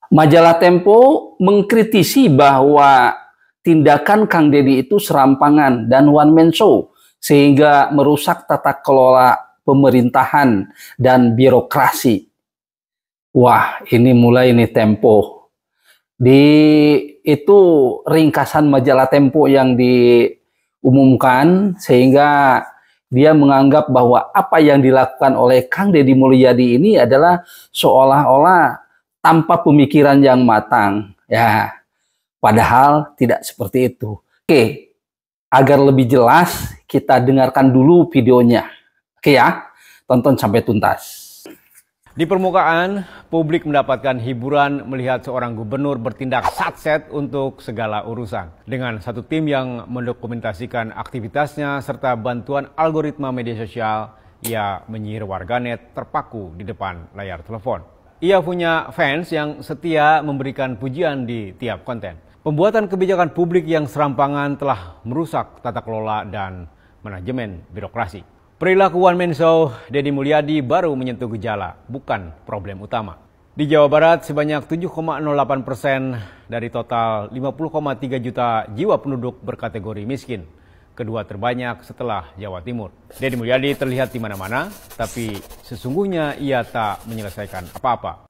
Majalah Tempo mengkritisi bahwa tindakan Kang Deddy itu serampangan dan one man show sehingga merusak tata kelola pemerintahan dan birokrasi. Wah, ini mulai nih Tempo. Di itu ringkasan majalah Tempo yang diumumkan sehingga dia menganggap bahwa apa yang dilakukan oleh Kang Deddy Mulyadi ini adalah seolah-olah tanpa pemikiran yang matang. Ya, padahal tidak seperti itu. Oke, agar lebih jelas kita dengarkan dulu videonya. Oke ya, tonton sampai tuntas. Di permukaan, publik mendapatkan hiburan melihat seorang gubernur bertindak satset untuk segala urusan. Dengan satu tim yang mendokumentasikan aktivitasnya serta bantuan algoritma media sosial, ia menyihir warganet terpaku di depan layar telepon. Ia punya fans yang setia memberikan pujian di tiap konten. Pembuatan kebijakan publik yang serampangan telah merusak tata kelola dan manajemen birokrasi. Perilaku one man show Deddy Mulyadi baru menyentuh gejala, bukan problem utama. Di Jawa Barat, sebanyak 7,08% dari total 50,3 juta jiwa penduduk berkategori miskin. Kedua terbanyak setelah Jawa Timur. Deddy Mulyadi terlihat di mana-mana, tapi sesungguhnya ia tak menyelesaikan apa-apa.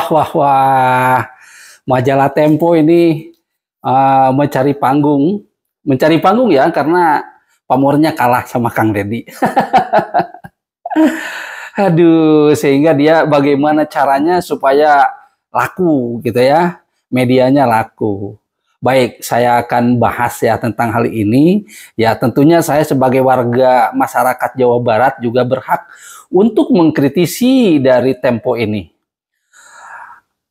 Wah, majalah Tempo ini mencari panggung ya, karena pamornya kalah sama Kang Deddy. Aduh, sehingga dia bagaimana caranya supaya laku gitu ya, medianya laku. Baik, saya akan bahas ya tentang hal ini. Ya tentunya saya sebagai warga masyarakat Jawa Barat juga berhak untuk mengkritisi dari Tempo ini.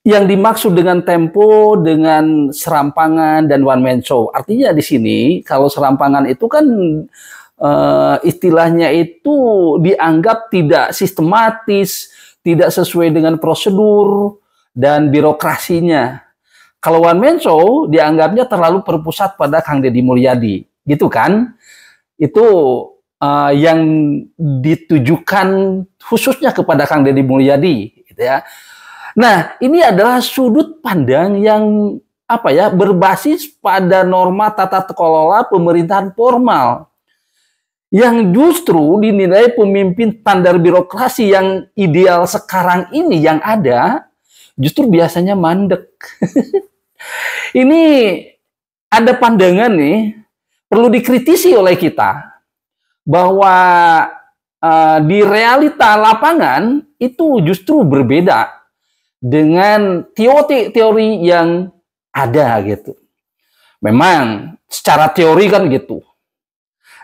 Yang dimaksud dengan Tempo dengan serampangan dan one man show. Artinya di sini kalau serampangan itu kan istilahnya itu dianggap tidak sistematis, tidak sesuai dengan prosedur dan birokrasinya. Kalau one man show dianggapnya terlalu berpusat pada Kang Deddy Mulyadi, gitu kan? Itu yang ditujukan khususnya kepada Kang Deddy Mulyadi, gitu ya. Nah, ini adalah sudut pandang yang berbasis pada norma tata kelola pemerintahan formal yang justru dinilai pemimpin standar birokrasi yang ideal sekarang ini yang ada justru biasanya mandek. Ini ada pandangan nih perlu dikritisi oleh kita bahwa di realita lapangan itu justru berbeda dengan teori yang ada gitu. Memang secara teori kan gitu.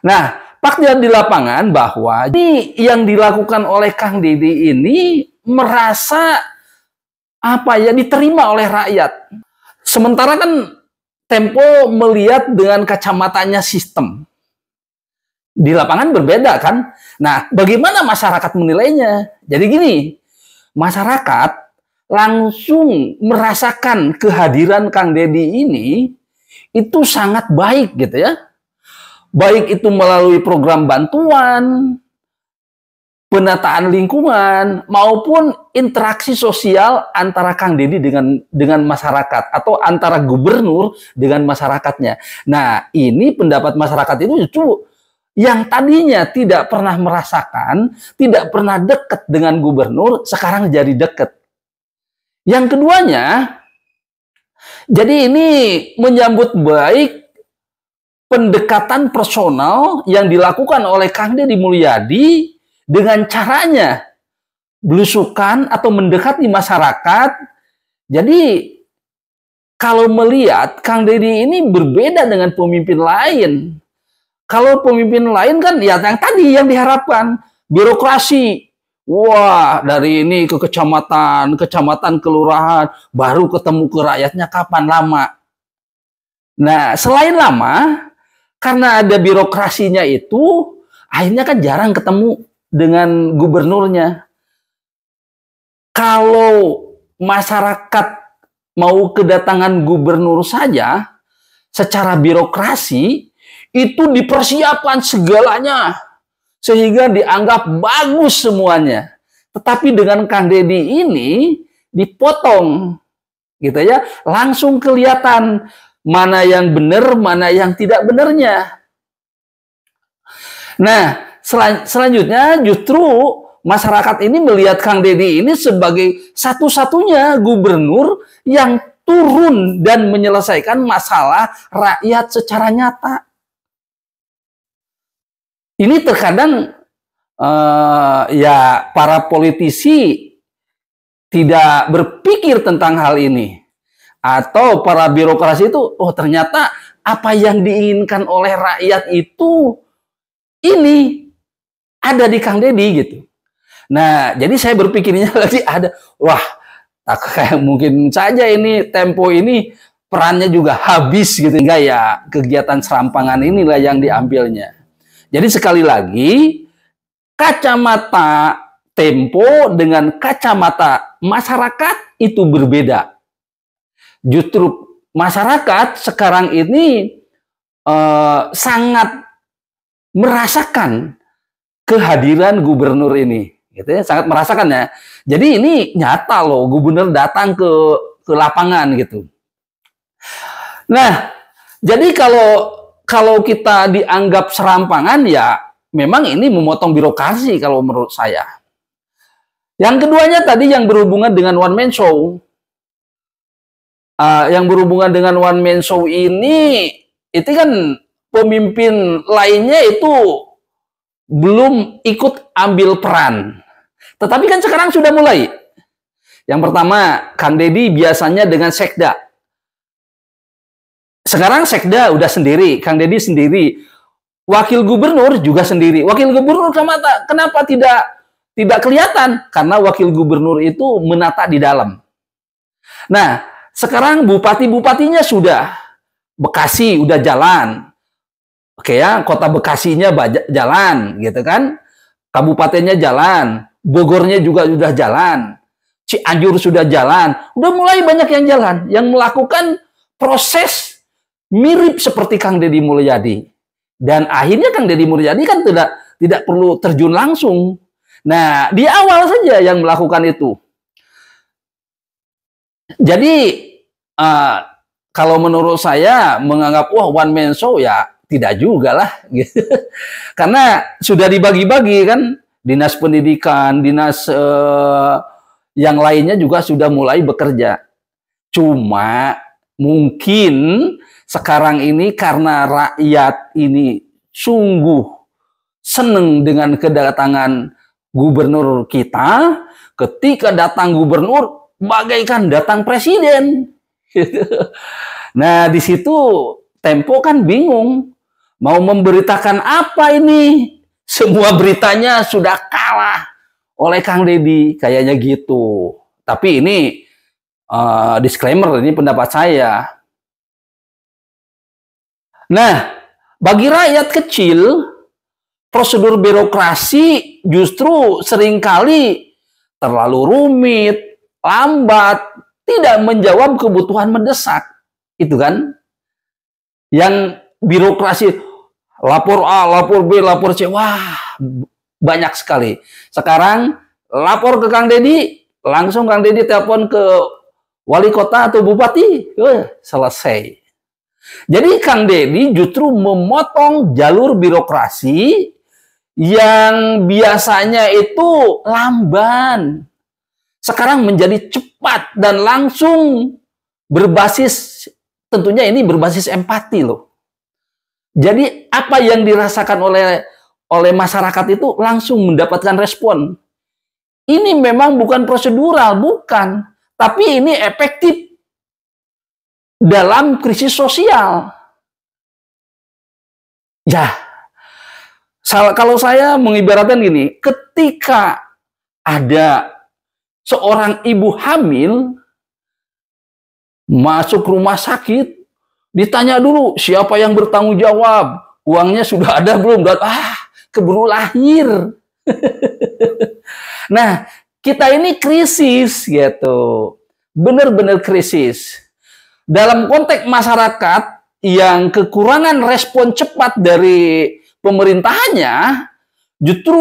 Nah, fakta di lapangan bahwa ini yang dilakukan oleh Kang Deddy ini merasa diterima oleh rakyat. Sementara kan Tempo melihat dengan kacamatanya sistem. Di lapangan berbeda kan. Nah, bagaimana masyarakat menilainya? Jadi gini, masyarakat langsung merasakan kehadiran Kang Deddy ini itu sangat baik gitu ya. Baik itu melalui program bantuan, penataan lingkungan, maupun interaksi sosial antara Kang Deddy dengan masyarakat atau antara gubernur dengan masyarakatnya. Nah, ini pendapat masyarakat itu justru yang tadinya tidak pernah merasakan, tidak pernah dekat dengan gubernur, sekarang jadi dekat. Yang keduanya, jadi ini menyambut baik pendekatan personal yang dilakukan oleh Kang Deddy Mulyadi dengan caranya belusukan atau mendekati masyarakat. Jadi kalau melihat Kang Deddy ini berbeda dengan pemimpin lain. Kalau pemimpin lain kan ya yang tadi yang diharapkan, birokrasi. Wah, dari ini ke kecamatan, kelurahan, baru ketemu ke rakyatnya kapan lama. Nah, selain lama, karena ada birokrasinya itu, akhirnya kan jarang ketemu dengan gubernurnya. Kalau masyarakat mau kedatangan gubernur saja, secara birokrasi, itu dipersiapkan segalanya. Sehingga dianggap bagus semuanya. Tetapi dengan Kang Deddy ini, dipotong, gitu ya. Langsung kelihatan mana yang benar, mana yang tidak benarnya. Nah, selanjutnya justru masyarakat ini melihat Kang Deddy ini sebagai satu-satunya gubernur yang turun dan menyelesaikan masalah rakyat secara nyata. Ini terkadang ya para politisi tidak berpikir tentang hal ini. Atau para birokrasi itu, oh ternyata apa yang diinginkan oleh rakyat itu ini ada di Kang Deddy gitu. Nah, jadi saya berpikirnya lagi ada, wah, kayak mungkin saja ini Tempo ini perannya juga habis gitu. Enggak ya, kegiatan serampangan inilah yang diambilnya. Jadi sekali lagi, kacamata Tempo dengan kacamata masyarakat itu berbeda. Justru masyarakat sekarang ini sangat merasakan kehadiran gubernur ini, gitu ya, sangat merasakan ya. Jadi ini nyata loh, gubernur datang ke lapangan gitu. Nah, jadi kalau kita dianggap serampangan ya, memang ini memotong birokrasi kalau menurut saya. Yang keduanya tadi yang berhubungan dengan one man show. Yang berhubungan dengan one man show ini, itu kan pemimpin lainnya itu belum ikut ambil peran. Tetapi kan sekarang sudah mulai. Yang pertama, Kang Deddy biasanya dengan sekda. Sekarang sekda udah sendiri, Kang Deddy sendiri. Wakil gubernur juga sendiri. Wakil gubernur kenapa tidak kelihatan? Karena wakil gubernur itu menata di dalam. Nah, sekarang bupati-bupatinya sudah. Bekasi udah jalan. Oke ya, kota Bekasinya jalan, gitu kan. Kabupatennya jalan. Bogornya juga sudah jalan. Cianjur sudah jalan. Udah mulai banyak yang jalan. Yang melakukan proses mirip seperti Kang Deddy Mulyadi. Dan akhirnya Kang Deddy Mulyadi kan tidak perlu terjun langsung. Nah, di awal saja yang melakukan itu. Jadi kalau menurut saya menganggap wah one man show ya tidak juga lah gitu. Karena sudah dibagi-bagi kan, dinas pendidikan, dinas yang lainnya juga sudah mulai bekerja. Cuma mungkin sekarang ini karena rakyat ini sungguh senang dengan kedatangan gubernur kita, ketika datang gubernur bagaikan datang presiden. Nah, di situ Tempo kan bingung mau memberitakan apa ini. Semua beritanya sudah kalah oleh Kang Deddy, kayaknya gitu. Tapi ini disclaimer, ini pendapat saya. Nah, bagi rakyat kecil, prosedur birokrasi justru seringkali terlalu rumit, lambat, tidak menjawab kebutuhan mendesak. Itu kan. Yang birokrasi, lapor A, lapor B, lapor C, wah banyak sekali. Sekarang lapor ke Kang Deddy, langsung Kang Deddy telepon ke wali kota atau bupati, selesai. Jadi Kang Deddy justru memotong jalur birokrasi yang biasanya itu lamban. Sekarang menjadi cepat dan langsung berbasis, tentunya ini berbasis empati loh. Jadi apa yang dirasakan oleh masyarakat itu langsung mendapatkan respon. Ini memang bukan prosedural, bukan. Tapi ini efektif dalam krisis sosial. Ya, kalau saya mengibaratkan gini, ketika ada seorang ibu hamil masuk rumah sakit, ditanya dulu siapa yang bertanggung jawab, uangnya sudah ada belum, dan keburu lahir. Nah, kita ini krisis gitu, benar-benar krisis. Dalam konteks masyarakat yang kekurangan respon cepat dari pemerintahannya, justru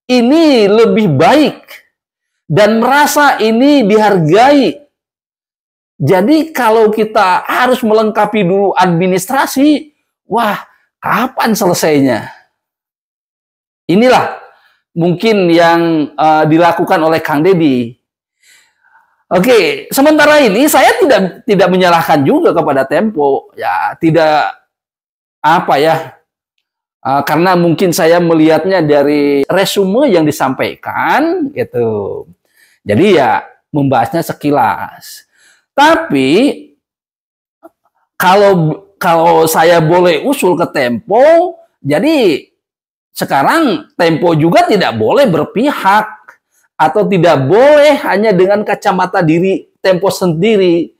ini lebih baik dan merasa ini dihargai. Jadi kalau kita harus melengkapi dulu administrasi, wah, kapan selesainya? Inilah mungkin yang dilakukan oleh Kang Deddy. Oke, sementara ini saya tidak menyalahkan juga kepada Tempo, ya tidak apa ya, karena mungkin saya melihatnya dari resume yang disampaikan, gitu. Jadi ya membahasnya sekilas. Tapi kalau saya boleh usul ke Tempo, jadi sekarang Tempo juga tidak boleh berpihak atau tidak boleh hanya dengan kacamata diri Tempo sendiri.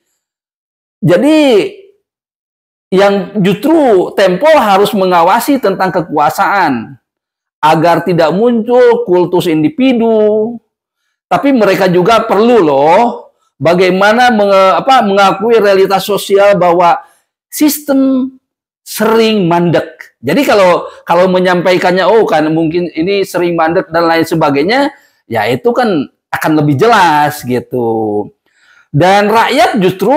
Jadi yang justru Tempo harus mengawasi tentang kekuasaan agar tidak muncul kultus individu. Tapi mereka juga perlu loh bagaimana mengakui realitas sosial bahwa sistem sering mandek. Jadi kalau menyampaikannya, oh kan mungkin ini sering mandek dan lain sebagainya, ya itu kan akan lebih jelas gitu. Dan rakyat justru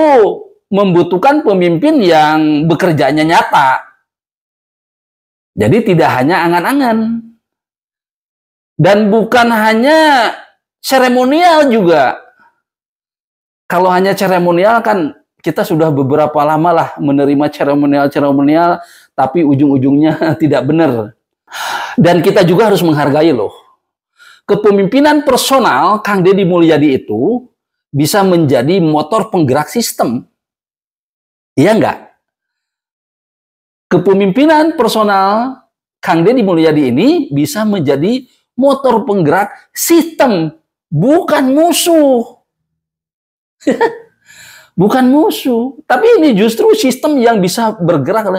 membutuhkan pemimpin yang bekerjanya nyata. Jadi tidak hanya angan-angan. Dan bukan hanya seremonial juga. Kalau hanya seremonial kan kita sudah beberapa lama lah menerima seremonial, tapi ujung-ujungnya tidak benar. Dan kita juga harus menghargai loh. Kepemimpinan personal Kang Deddy Mulyadi itu bisa menjadi motor penggerak sistem. Iya enggak? Kepemimpinan personal Kang Deddy Mulyadi ini bisa menjadi motor penggerak sistem, bukan musuh. Bukan musuh, tapi ini justru sistem yang bisa bergerak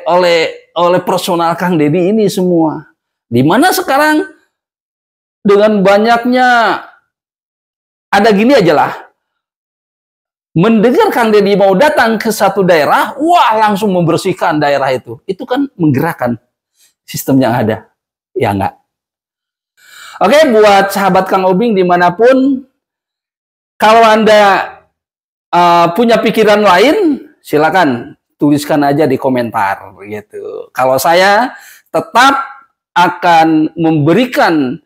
oleh personal Kang Deddy ini semua. Dimana sekarang dengan banyaknya ada gini aja lah, mendengar Kang Deddy mau datang ke satu daerah, wah langsung membersihkan daerah itu kan menggerakkan sistem yang ada, ya enggak? Oke, buat sahabat Kang Obing dimanapun, kalau Anda punya pikiran lain, silakan tuliskan aja di komentar gitu. Kalau saya tetap akan memberikan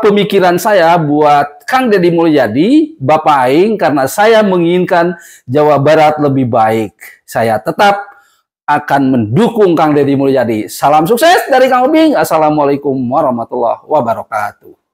pemikiran saya buat Kang Deddy Mulyadi, Bapak Aing, karena saya menginginkan Jawa Barat lebih baik. Saya tetap akan mendukung Kang Deddy Mulyadi. Salam sukses dari Kang Obing. Assalamualaikum warahmatullahi wabarakatuh.